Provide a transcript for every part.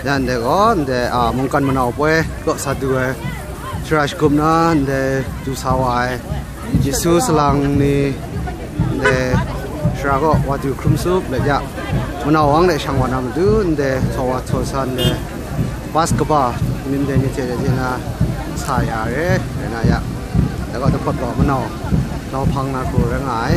Dan deko de mungkan menau poe kok satu trash kumna de tu sawai Jesus lang ni de shrago watu krumsup le ja menau wang de changwanam du de thawa thosan de basketball nin de ni che de na saya re na ya deko de pot ko menau no phang na ku ra ngai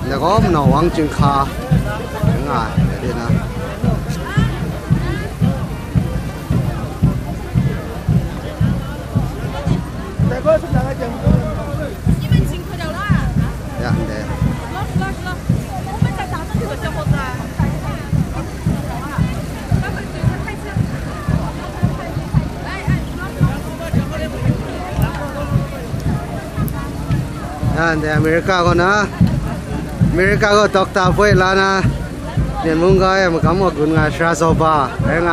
แล้วก็มันเอาวังจึงคาง่ายเดี๋ยวนะแต่ก็สุดท้ายจัง你们辛苦了啦呀对我们在打算这个小伙子在อเมริกาก่อนนะอเมริกาก็ตกตาไปแล้วนะเนี่ยมึงก็ยังกำว่าคุณงานชาโซบะไอ้ไง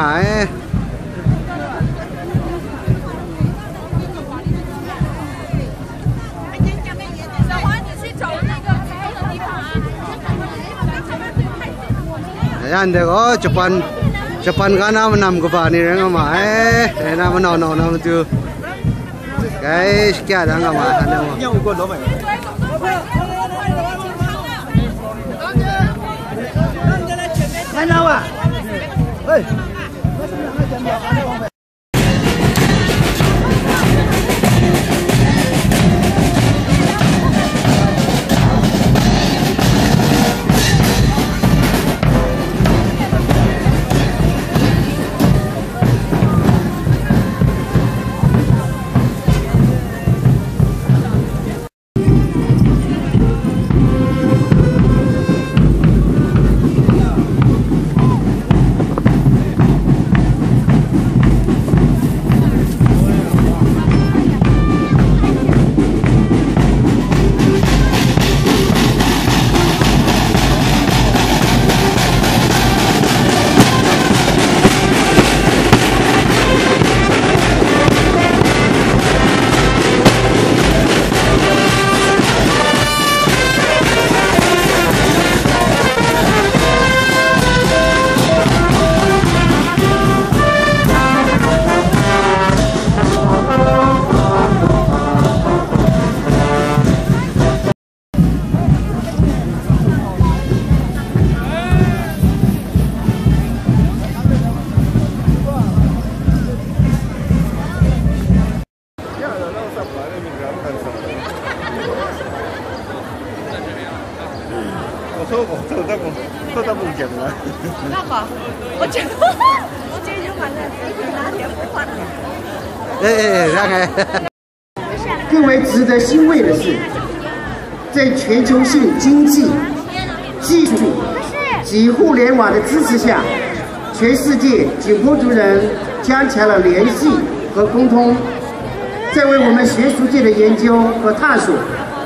ยันเด็กก็ญี่ปุ่นกันนะมันนำกับบ้านนี่เรื่องมาเอ้นะมันนำมันจูไอ้สแกนกันมาทันเดียวยังอีกคนรู้ไหม看到吧？哎。做到梦想了。那个，我这就完了，哪天不换了？让开。更为值得欣慰的是，在全球性经济、技术及互联网的支持下，全世界景颇族人加强了联系和沟通，在为我们学术界的研究和探索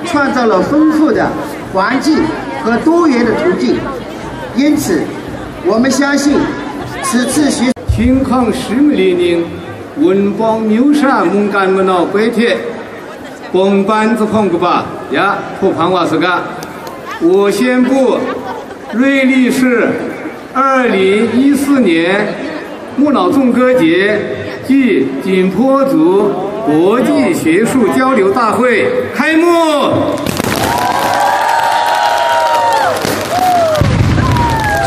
创造了丰富的环境和多元的途径。因此，我们相信此次学青康10年文邦牛山蒙干门闹归铁，崩班子碰个吧呀，不旁瓦斯个。我宣布，瑞丽市2014年木脑纵歌节暨景颇族国际学术交流大会开幕。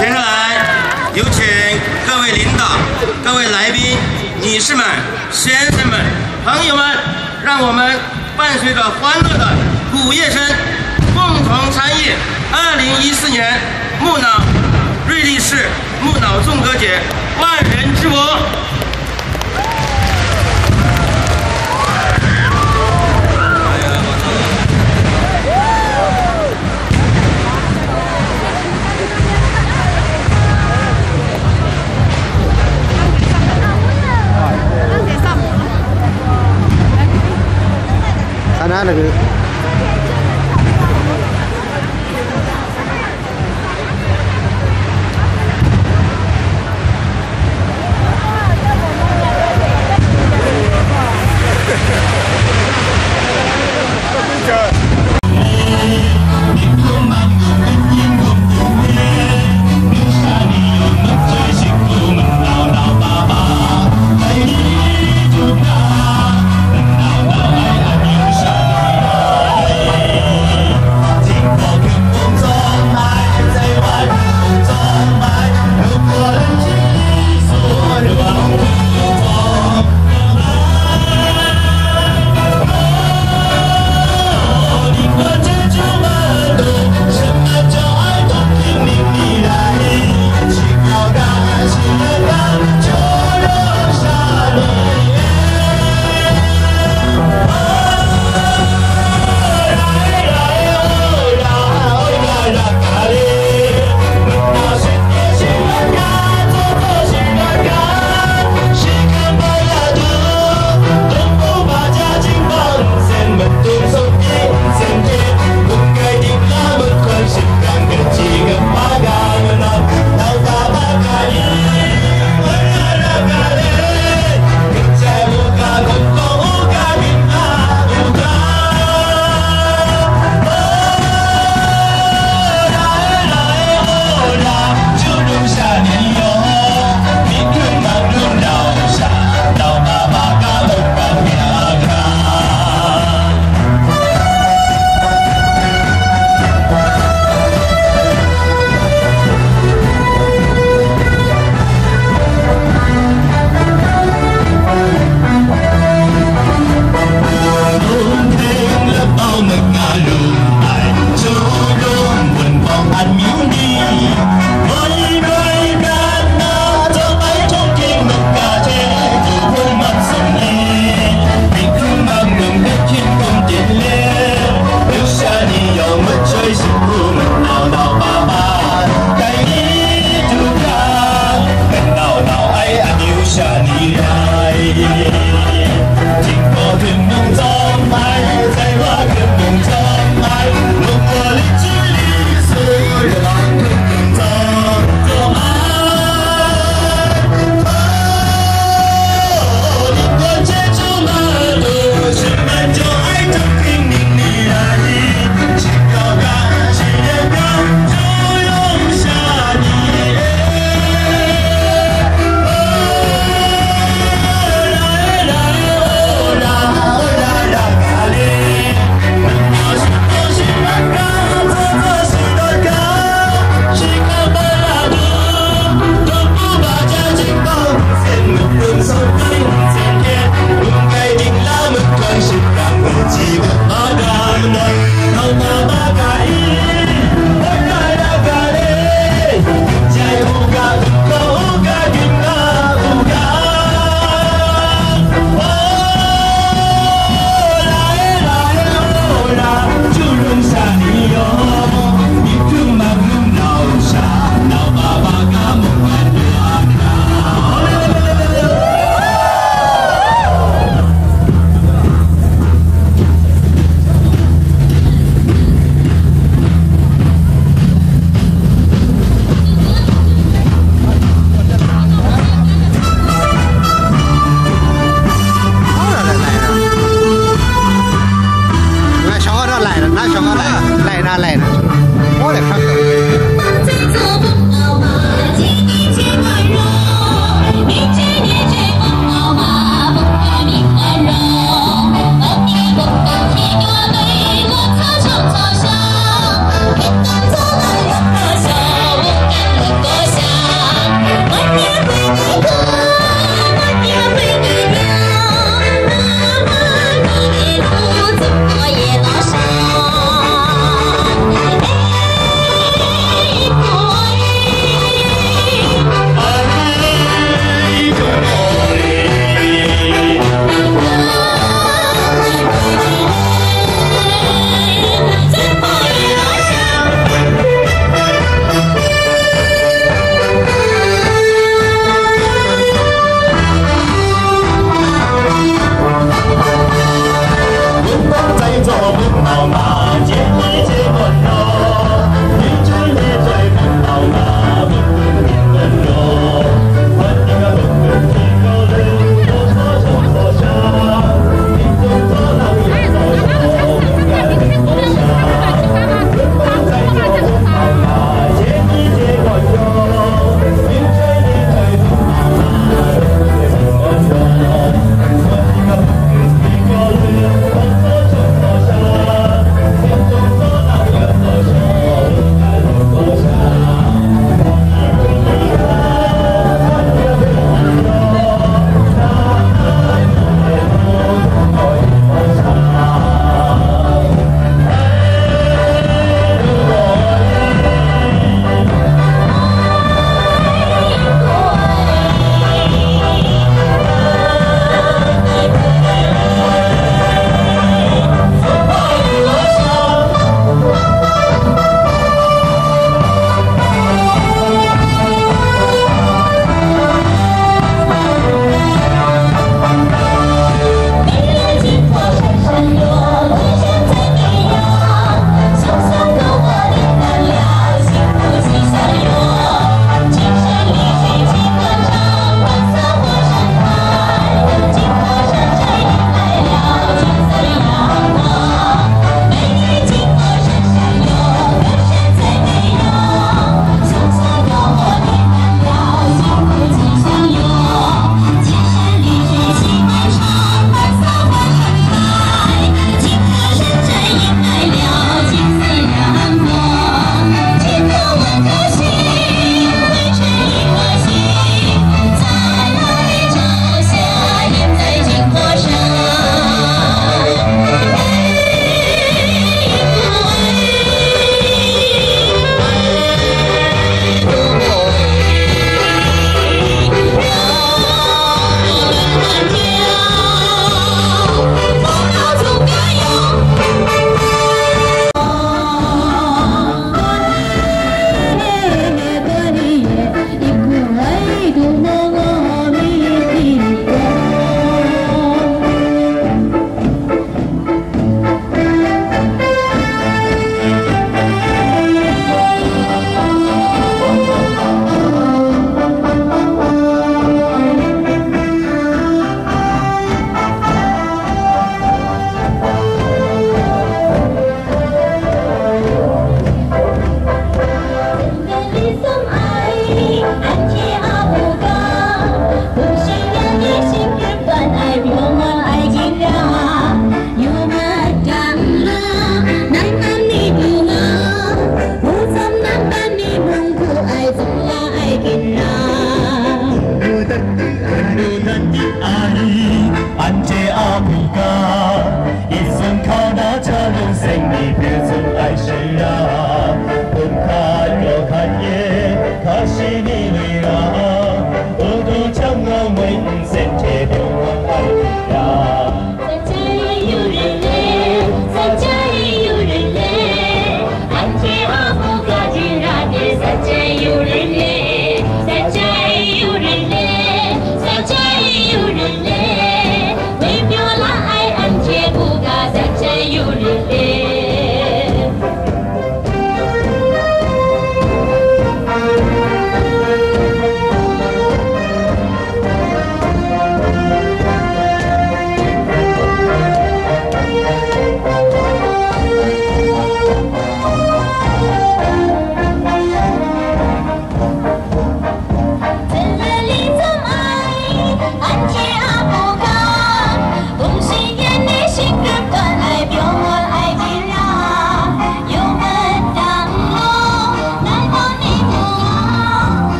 接下来有请各位领导、各位来宾、女士们、先生们、朋友们，让我们伴随着欢乐的鼓乐声，共同参与2014年木脑瑞丽市木脑纵歌节万人之舞。Sana lagi. Good.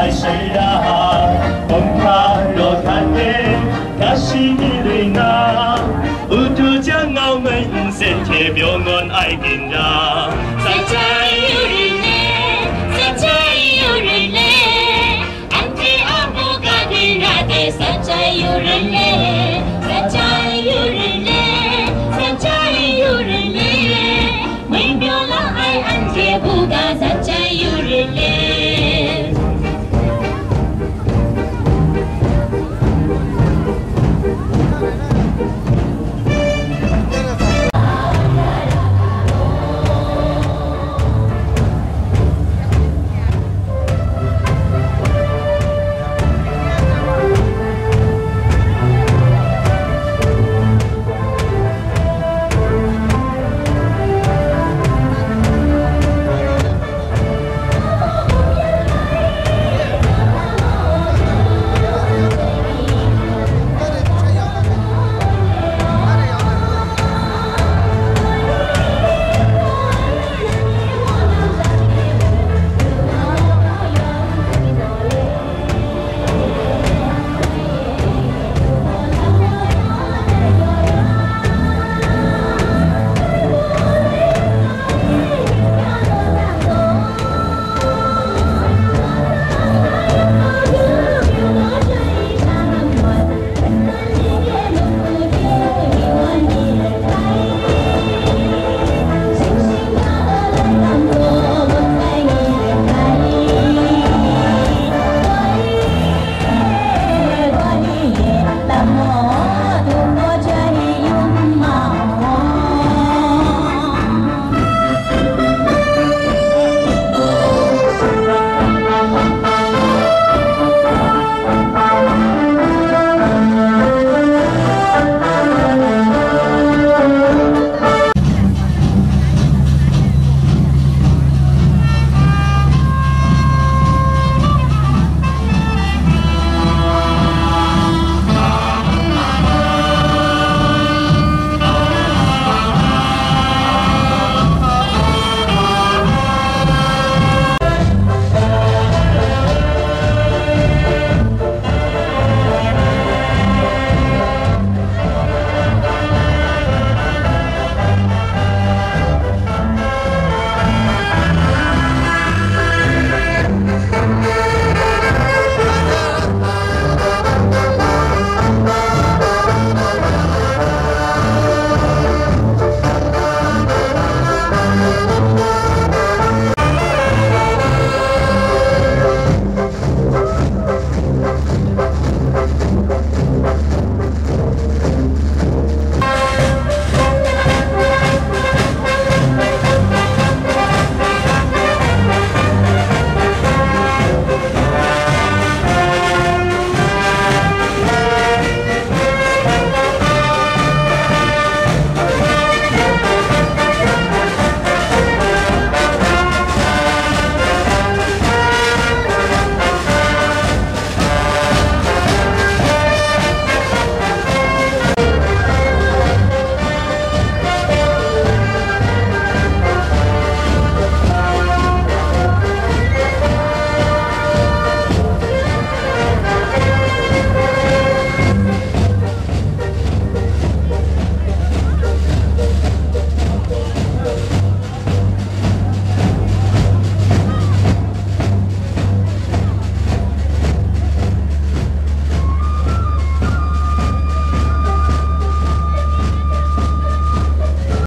来谁呀？红卡罗卡耶，卡西米瑞娜，乌图江澳门身体表安爱紧呀。在这有人嘞，在这有人嘞，安吉阿布卡迪那的，在这有人嘞。